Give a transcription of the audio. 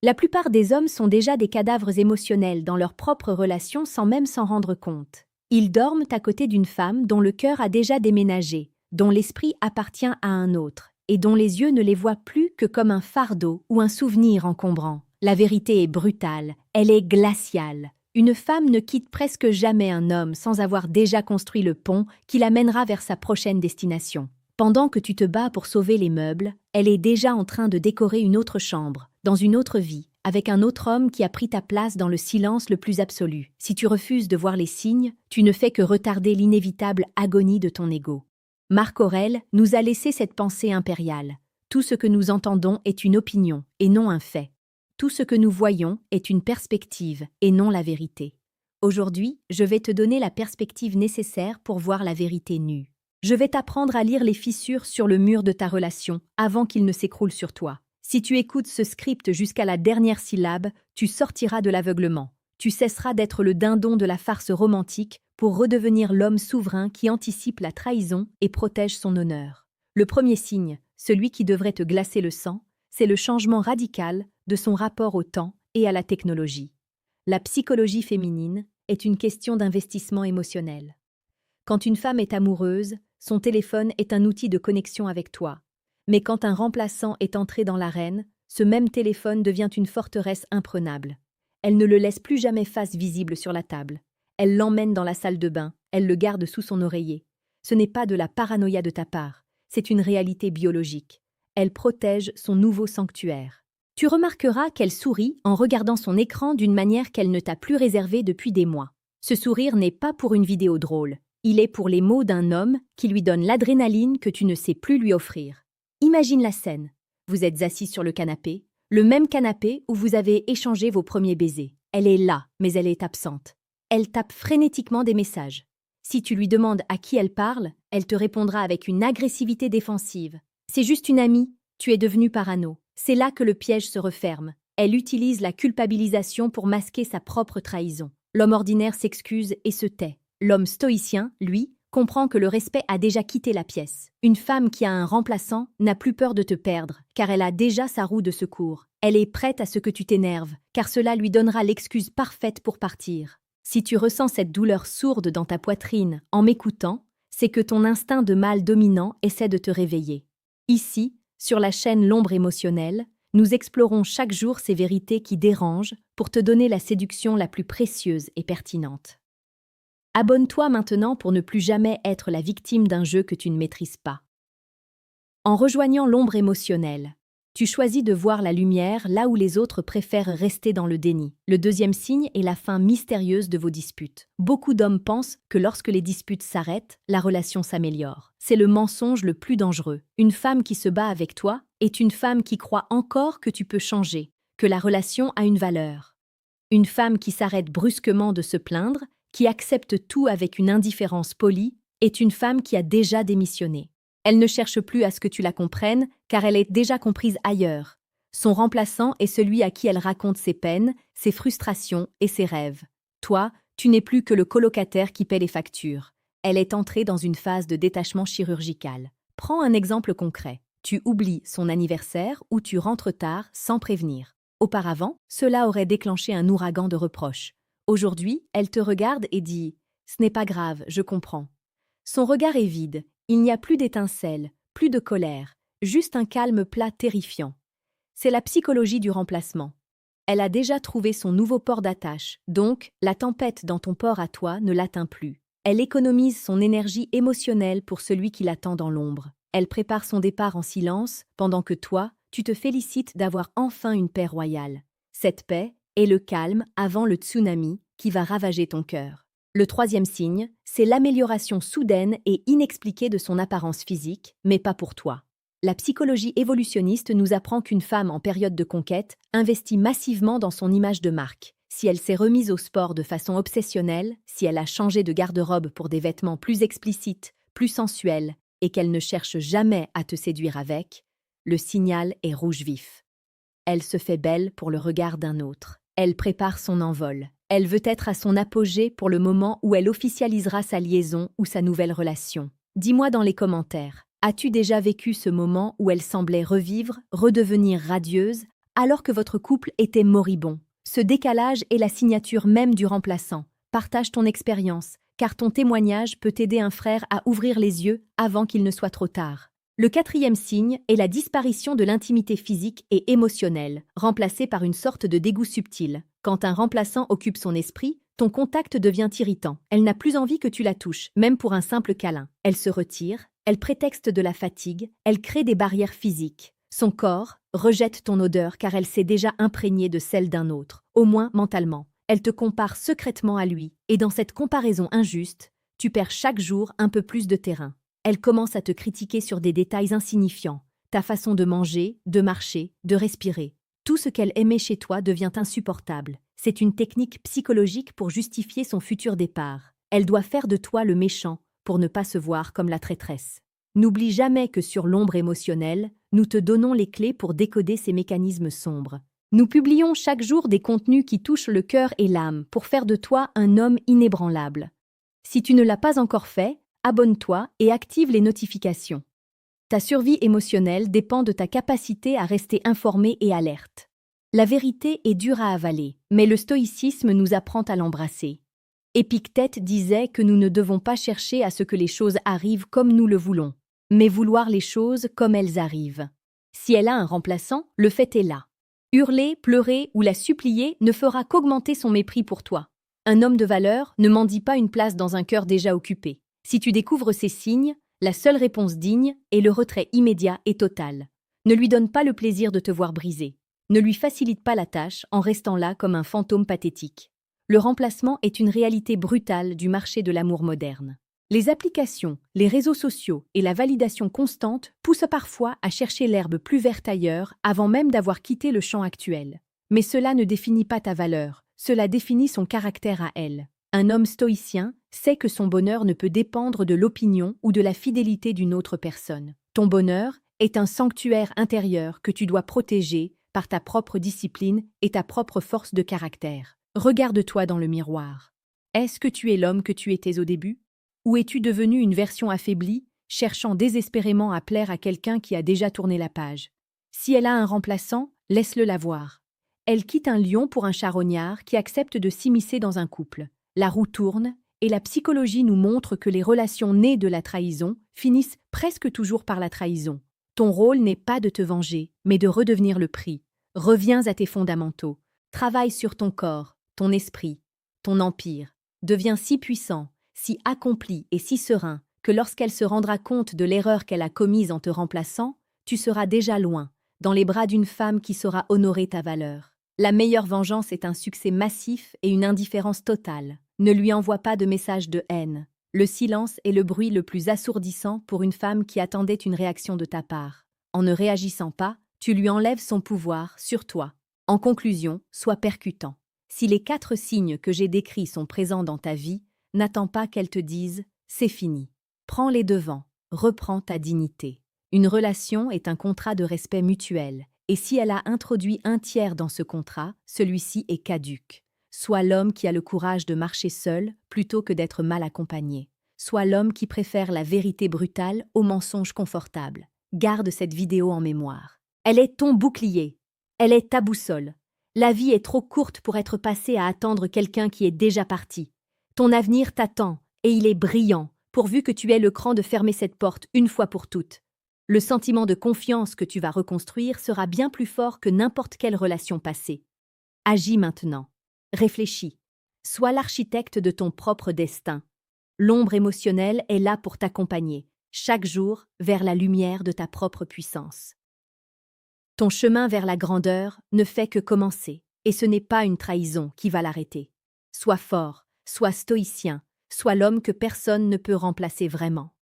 La plupart des hommes sont déjà des cadavres émotionnels dans leur propre relation sans même s'en rendre compte. Ils dorment à côté d'une femme dont le cœur a déjà déménagé, dont l'esprit appartient à un autre, et dont les yeux ne les voient plus que comme un fardeau ou un souvenir encombrant. La vérité est brutale, elle est glaciale. Une femme ne quitte presque jamais un homme sans avoir déjà construit le pont qui l'amènera vers sa prochaine destination. Pendant que tu te bats pour sauver les meubles, elle est déjà en train de décorer une autre chambre, dans une autre vie, avec un autre homme qui a pris ta place dans le silence le plus absolu. Si tu refuses de voir les signes, tu ne fais que retarder l'inévitable agonie de ton ego. Marc Aurèle nous a laissé cette pensée impériale. Tout ce que nous entendons est une opinion, et non un fait. Tout ce que nous voyons est une perspective, et non la vérité. Aujourd'hui, je vais te donner la perspective nécessaire pour voir la vérité nue. Je vais t'apprendre à lire les fissures sur le mur de ta relation avant qu'il ne s'écroule sur toi. Si tu écoutes ce script jusqu'à la dernière syllabe, tu sortiras de l'aveuglement. Tu cesseras d'être le dindon de la farce romantique pour redevenir l'homme souverain qui anticipe la trahison et protège son honneur. Le premier signe, celui qui devrait te glacer le sang, c'est le changement radical de son rapport au temps et à la technologie. La psychologie féminine est une question d'investissement émotionnel. Quand une femme est amoureuse, son téléphone est un outil de connexion avec toi. Mais quand un remplaçant est entré dans l'arène, ce même téléphone devient une forteresse imprenable. Elle ne le laisse plus jamais face visible sur la table. Elle l'emmène dans la salle de bain, elle le garde sous son oreiller. Ce n'est pas de la paranoïa de ta part, c'est une réalité biologique. Elle protège son nouveau sanctuaire. Tu remarqueras qu'elle sourit en regardant son écran d'une manière qu'elle ne t'a plus réservée depuis des mois. Ce sourire n'est pas pour une vidéo drôle. Il est pour les mots d'un homme qui lui donne l'adrénaline que tu ne sais plus lui offrir. Imagine la scène. Vous êtes assis sur le canapé, le même canapé où vous avez échangé vos premiers baisers. Elle est là, mais elle est absente. Elle tape frénétiquement des messages. Si tu lui demandes à qui elle parle, elle te répondra avec une agressivité défensive. C'est juste une amie, tu es devenu parano. C'est là que le piège se referme. Elle utilise la culpabilisation pour masquer sa propre trahison. L'homme ordinaire s'excuse et se tait. L'homme stoïcien, lui, comprend que le respect a déjà quitté la pièce. Une femme qui a un remplaçant n'a plus peur de te perdre, car elle a déjà sa roue de secours. Elle est prête à ce que tu t'énerves, car cela lui donnera l'excuse parfaite pour partir. Si tu ressens cette douleur sourde dans ta poitrine en m'écoutant, c'est que ton instinct de mâle dominant essaie de te réveiller. Ici, sur la chaîne L'ombre émotionnelle, nous explorons chaque jour ces vérités qui dérangent pour te donner la séduction la plus précieuse et pertinente. Abonne-toi maintenant pour ne plus jamais être la victime d'un jeu que tu ne maîtrises pas. En rejoignant l'ombre émotionnelle, tu choisis de voir la lumière là où les autres préfèrent rester dans le déni. Le deuxième signe est la fin mystérieuse de vos disputes. Beaucoup d'hommes pensent que lorsque les disputes s'arrêtent, la relation s'améliore. C'est le mensonge le plus dangereux. Une femme qui se bat avec toi est une femme qui croit encore que tu peux changer, que la relation a une valeur. Une femme qui s'arrête brusquement de se plaindre, qui accepte tout avec une indifférence polie, est une femme qui a déjà démissionné. Elle ne cherche plus à ce que tu la comprennes, car elle est déjà comprise ailleurs. Son remplaçant est celui à qui elle raconte ses peines, ses frustrations et ses rêves. Toi, tu n'es plus que le colocataire qui paie les factures. Elle est entrée dans une phase de détachement chirurgical. Prends un exemple concret. Tu oublies son anniversaire ou tu rentres tard sans prévenir. Auparavant, cela aurait déclenché un ouragan de reproches. Aujourd'hui, elle te regarde et dit « Ce n'est pas grave, je comprends ». Son regard est vide, il n'y a plus d'étincelles, plus de colère, juste un calme plat terrifiant. C'est la psychologie du remplacement. Elle a déjà trouvé son nouveau port d'attache, donc la tempête dans ton port à toi ne l'atteint plus. Elle économise son énergie émotionnelle pour celui qui l'attend dans l'ombre. Elle prépare son départ en silence, pendant que toi, tu te félicites d'avoir enfin une paix royale. Cette paix est le calme avant le tsunami qui va ravager ton cœur. Le troisième signe, c'est l'amélioration soudaine et inexpliquée de son apparence physique, mais pas pour toi. La psychologie évolutionniste nous apprend qu'une femme en période de conquête investit massivement dans son image de marque. Si elle s'est remise au sport de façon obsessionnelle, si elle a changé de garde-robe pour des vêtements plus explicites, plus sensuels, et qu'elle ne cherche jamais à te séduire avec, le signal est rouge vif. Elle se fait belle pour le regard d'un autre. Elle prépare son envol. Elle veut être à son apogée pour le moment où elle officialisera sa liaison ou sa nouvelle relation. Dis-moi dans les commentaires, as-tu déjà vécu ce moment où elle semblait revivre, redevenir radieuse, alors que votre couple était moribond. Ce décalage est la signature même du remplaçant. Partage ton expérience, car ton témoignage peut aider un frère à ouvrir les yeux avant qu'il ne soit trop tard. Le quatrième signe est la disparition de l'intimité physique et émotionnelle, remplacée par une sorte de dégoût subtil. Quand un remplaçant occupe son esprit, ton contact devient irritant. Elle n'a plus envie que tu la touches, même pour un simple câlin. Elle se retire, elle prétexte de la fatigue, elle crée des barrières physiques. Son corps rejette ton odeur car elle s'est déjà imprégnée de celle d'un autre, au moins mentalement. Elle te compare secrètement à lui, et dans cette comparaison injuste, tu perds chaque jour un peu plus de terrain. Elle commence à te critiquer sur des détails insignifiants, ta façon de manger, de marcher, de respirer. Tout ce qu'elle aimait chez toi devient insupportable. C'est une technique psychologique pour justifier son futur départ. Elle doit faire de toi le méchant pour ne pas se voir comme la traîtresse. N'oublie jamais que sur l'ombre émotionnelle, nous te donnons les clés pour décoder ces mécanismes sombres. Nous publions chaque jour des contenus qui touchent le cœur et l'âme pour faire de toi un homme inébranlable. Si tu ne l'as pas encore fait, abonne-toi et active les notifications. Ta survie émotionnelle dépend de ta capacité à rester informé et alerte. La vérité est dure à avaler, mais le stoïcisme nous apprend à l'embrasser. Épictète disait que nous ne devons pas chercher à ce que les choses arrivent comme nous le voulons, mais vouloir les choses comme elles arrivent. Si elle a un remplaçant, le fait est là. Hurler, pleurer ou la supplier ne fera qu'augmenter son mépris pour toi. Un homme de valeur ne mendie pas une place dans un cœur déjà occupé. Si tu découvres ces signes, la seule réponse digne est le retrait immédiat et total. Ne lui donne pas le plaisir de te voir briser. Ne lui facilite pas la tâche en restant là comme un fantôme pathétique. Le remplacement est une réalité brutale du marché de l'amour moderne. Les applications, les réseaux sociaux et la validation constante poussent parfois à chercher l'herbe plus verte ailleurs avant même d'avoir quitté le champ actuel. Mais cela ne définit pas ta valeur, cela définit son caractère à elle. Un homme stoïcien sait que son bonheur ne peut dépendre de l'opinion ou de la fidélité d'une autre personne. Ton bonheur est un sanctuaire intérieur que tu dois protéger par ta propre discipline et ta propre force de caractère. Regarde-toi dans le miroir. Est-ce que tu es l'homme que tu étais au début? Ou es-tu devenu une version affaiblie, cherchant désespérément à plaire à quelqu'un qui a déjà tourné la page? Si elle a un remplaçant, laisse-le la voir. Elle quitte un lion pour un charognard qui accepte de s'immiscer dans un couple. La roue tourne, et la psychologie nous montre que les relations nées de la trahison finissent presque toujours par la trahison. Ton rôle n'est pas de te venger, mais de redevenir le prix. Reviens à tes fondamentaux. Travaille sur ton corps, ton esprit, ton empire. Deviens si puissant, si accompli et si serein que lorsqu'elle se rendra compte de l'erreur qu'elle a commise en te remplaçant, tu seras déjà loin, dans les bras d'une femme qui saura honorer ta valeur. La meilleure vengeance est un succès massif et une indifférence totale. Ne lui envoie pas de messages de haine. Le silence est le bruit le plus assourdissant pour une femme qui attendait une réaction de ta part. En ne réagissant pas, tu lui enlèves son pouvoir sur toi. En conclusion, sois percutant. Si les 4 signes que j'ai décrits sont présents dans ta vie, n'attends pas qu'elle te dise « c'est fini ». Prends les devants, reprends ta dignité. Une relation est un contrat de respect mutuel, et si elle a introduit un tiers dans ce contrat, celui-ci est caduque. Sois l'homme qui a le courage de marcher seul plutôt que d'être mal accompagné. Sois l'homme qui préfère la vérité brutale au mensonge confortable. Garde cette vidéo en mémoire. Elle est ton bouclier. Elle est ta boussole. La vie est trop courte pour être passée à attendre quelqu'un qui est déjà parti. Ton avenir t'attend, et il est brillant, pourvu que tu aies le cran de fermer cette porte une fois pour toutes. Le sentiment de confiance que tu vas reconstruire sera bien plus fort que n'importe quelle relation passée. Agis maintenant. Réfléchis. Sois l'architecte de ton propre destin. L'ombre émotionnelle est là pour t'accompagner, chaque jour, vers la lumière de ta propre puissance. Ton chemin vers la grandeur ne fait que commencer, et ce n'est pas une trahison qui va l'arrêter. Sois fort, sois stoïcien, sois l'homme que personne ne peut remplacer vraiment.